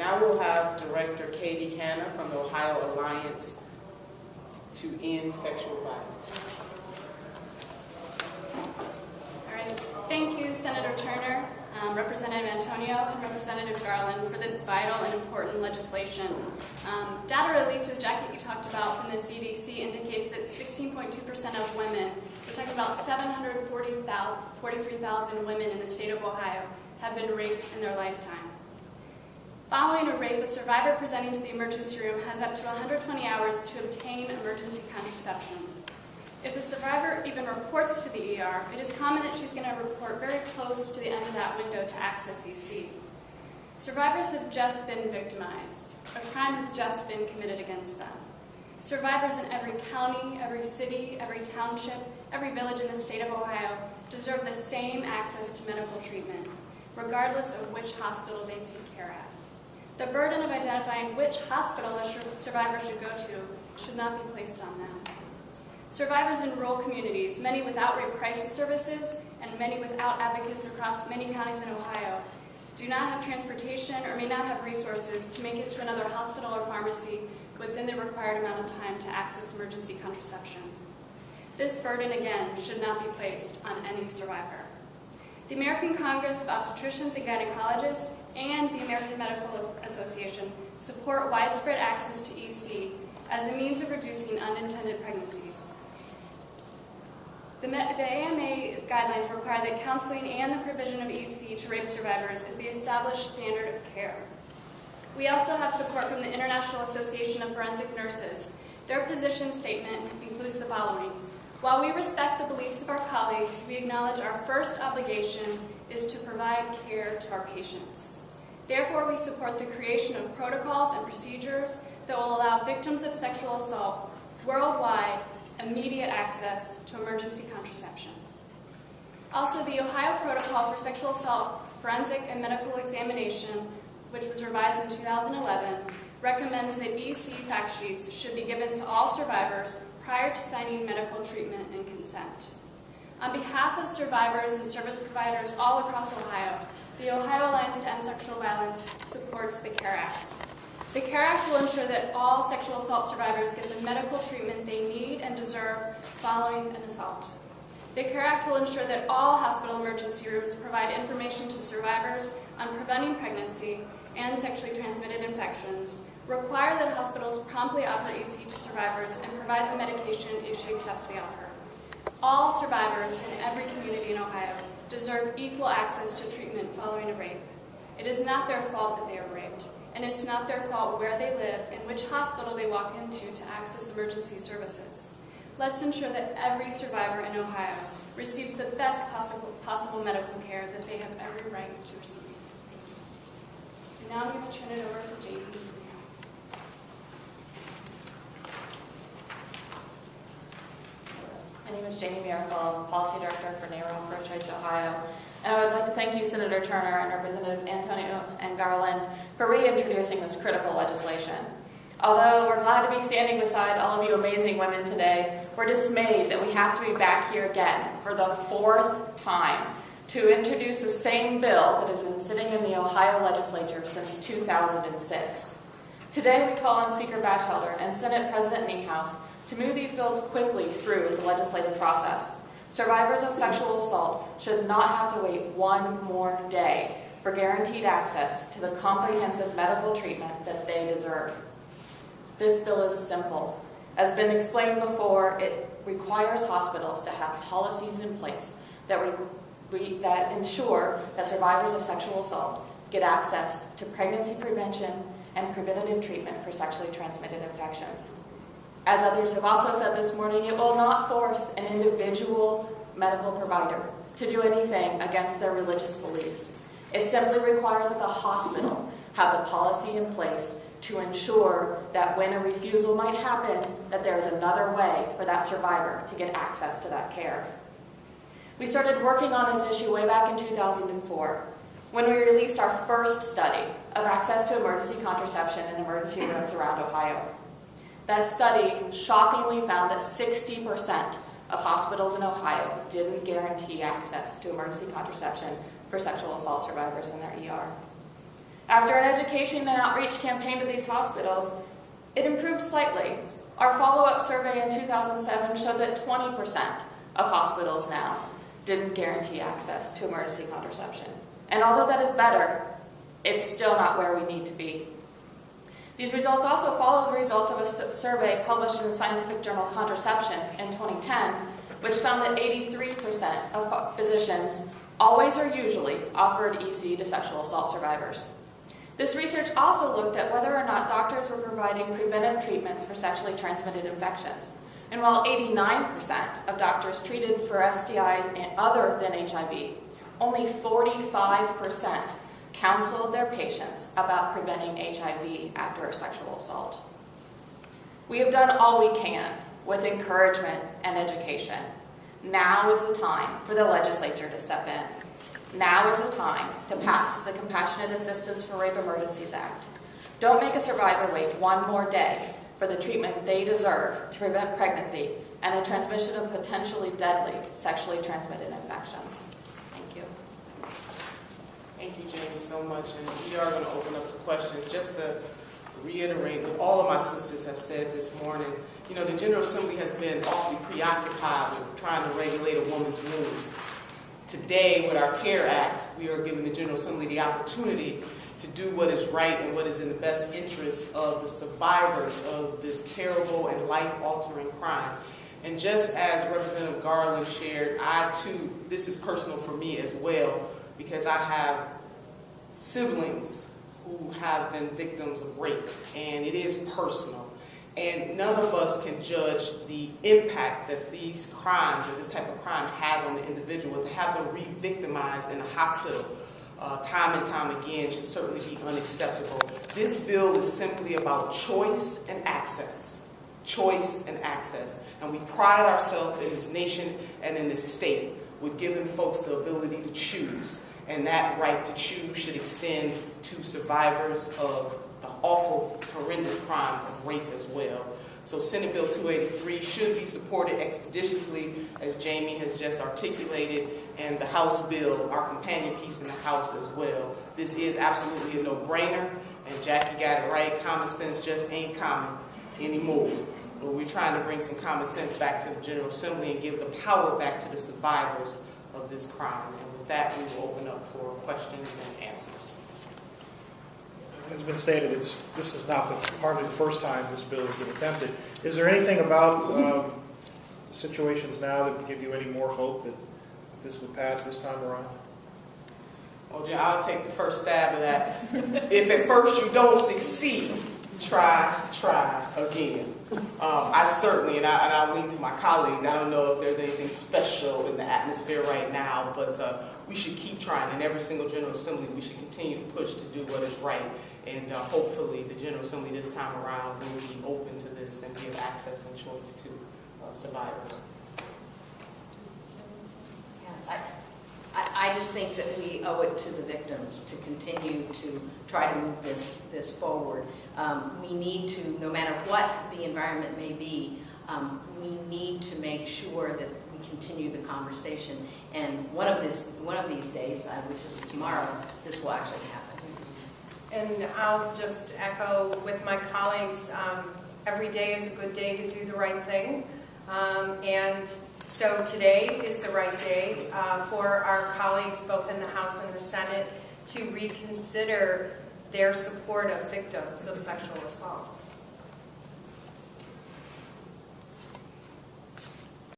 Now we'll have Director Katie Hanna from the Ohio Alliance to End Sexual Violence. All right, thank you, Senator Turner, Representative Antonio, and Representative Garland for this vital and important legislation. Data releases, Jackie talked about from the CDC, indicates that 16.2% of women, we're talking about 743,000 women in the state of Ohio, have been raped in their lifetime. Following a rape, a survivor presenting to the emergency room has up to 120 hours to obtain emergency contraception. If a survivor even reports to the ER, it is common that she's going to report very close to the end of that window to access EC. Survivors have just been victimized. A crime has just been committed against them. Survivors in every county, every city, every township, every village in the state of Ohio deserve the same access to medical treatment, regardless of which hospital they seek care at. The burden of identifying which hospital a survivor should go to should not be placed on them. Survivors in rural communities, many without rape crisis services and many without advocates across many counties in Ohio, do not have transportation or may not have resources to make it to another hospital or pharmacy within the required amount of time to access emergency contraception. This burden, again, should not be placed on any survivor. The American Congress of Obstetricians and Gynecologists and the American Medical Association support widespread access to EC as a means of reducing unintended pregnancies. The AMA guidelines require that counseling and the provision of EC to rape survivors is the established standard of care. We also have support from the International Association of Forensic Nurses. Their position statement includes the following. While we respect the beliefs of our colleagues, we acknowledge our first obligation is to provide care to our patients. Therefore, we support the creation of protocols and procedures that will allow victims of sexual assault worldwide immediate access to emergency contraception. Also, the Ohio Protocol for Sexual Assault, Forensic and Medical Examination, which was revised in 2011, recommends that EC fact sheets should be given to all survivors prior to signing medical treatment and consent. On behalf of survivors and service providers all across Ohio, the Ohio Alliance to End Sexual Violence supports the CARE Act. The CARE Act will ensure that all sexual assault survivors get the medical treatment they need and deserve following an assault. The CARE Act will ensure that all hospital emergency rooms provide information to survivors on preventing pregnancy and sexually transmitted infections, require that hospitals promptly offer EC to survivors, and provide the medication if she accepts the offer. All survivors in every community in Ohio deserve equal access to treatment following a rape. It is not their fault that they are raped, and it's not their fault where they live and which hospital they walk into to access emergency services. Let's ensure that every survivor in Ohio receives the best possible medical care that they have every right to receive. And now I'm going to turn it over to Jamie. My name is Jamie Miracle. I'm Policy Director for Neighborhood Pro-Choice Ohio. And I would like to thank you, Senator Turner and Representative Antonio and Garland, for reintroducing this critical legislation. Although we're glad to be standing beside all of you amazing women today, we're dismayed that we have to be back here again for the fourth time to introduce the same bill that has been sitting in the Ohio legislature since 2006. Today we call on Speaker Batchelder and Senate President Niehaus to move these bills quickly through the legislative process. Survivors of sexual assault should not have to wait one more day for guaranteed access to the comprehensive medical treatment that they deserve. This bill is simple. As been explained before, it requires hospitals to have policies in place that ensure that survivors of sexual assault get access to pregnancy prevention and preventative treatment for sexually transmitted infections. As others have also said this morning, it will not force an individual medical provider to do anything against their religious beliefs. It simply requires that the hospital have the policy in place to ensure that when a refusal might happen, that there is another way for that survivor to get access to that care. We started working on this issue way back in 2004, when we released our first study of access to emergency contraception in emergency rooms around Ohio. That study shockingly found that 60% of hospitals in Ohio didn't guarantee access to emergency contraception for sexual assault survivors in their ER. After an education and outreach campaign to these hospitals, it improved slightly. Our follow-up survey in 2007 showed that 20% of hospitals now didn't guarantee access to emergency contraception. And although that is better, it's still not where we need to be. These results also follow the results of a survey published in the scientific journal Contraception in 2010, which found that 83% of physicians always or usually offered EC to sexual assault survivors. This research also looked at whether or not doctors were providing preventive treatments for sexually transmitted infections. And while 89% of doctors treated for STIs other than HIV, only 45% counseled their patients about preventing HIV after a sexual assault. We have done all we can with encouragement and education. Now is the time for the legislature to step in. Now is the time to pass the Compassionate Assistance for Rape Emergencies Act. Don't make a survivor wait one more day for the treatment they deserve to prevent pregnancy and the transmission of potentially deadly sexually transmitted infections. Thank you. Thank you, Jamie, so much. And we are going to open up to questions. Just to reiterate what all of my sisters have said this morning, you know, the General Assembly has been awfully preoccupied with trying to regulate a woman's womb. Today, with our CARE Act, we are giving the General Assembly the opportunity to do what is right and what is in the best interest of the survivors of this terrible and life-altering crime. And just as Representative Garland shared, I too, this is personal for me as well, because I have siblings who have been victims of rape, and it is personal. And none of us can judge the impact that these crimes, or this type of crime, has on the individual. To have them re-victimized in a hospital time and time again should certainly be unacceptable. This bill is simply about choice and access. Choice and access. And we pride ourselves in this nation and in this state with giving folks the ability to choose. And that right to choose should extend to survivors of the awful, horrendous crime of rape as well. So Senate Bill 283 should be supported expeditiously, as Jamie has just articulated, and the House bill, our companion piece in the House as well. This is absolutely a no-brainer, and Jackie got it right. Common sense just ain't common anymore. But we're trying to bring some common sense back to the General Assembly and give the power back to the survivors of this crime. And with that, we will open up for questions and answers. It's been stated, this is not hardly the first time this bill has been attempted. Is there anything about the situations now that would give you any more hope that this would pass this time around? Well, Jim, I'll take the first stab of that. If at first you don't succeed, try again. I certainly, and I lean to my colleagues, I don't know if there's anything special in the atmosphere right now, but we should keep trying. In every single General Assembly, we should continue to push to do what is right. And hopefully the General Assembly this time around will be open to this and give access and choice to survivors. Yeah, I just think that we owe it to the victims to continue to try to move this forward. We need to, no matter what the environment may be, we need to make sure that we continue the conversation. And one of these days, I wish it was tomorrow, this will actually happen. And I'll just echo with my colleagues, every day is a good day to do the right thing. And so today is the right day for our colleagues both in the House and the Senate to reconsider their support of victims of sexual assault.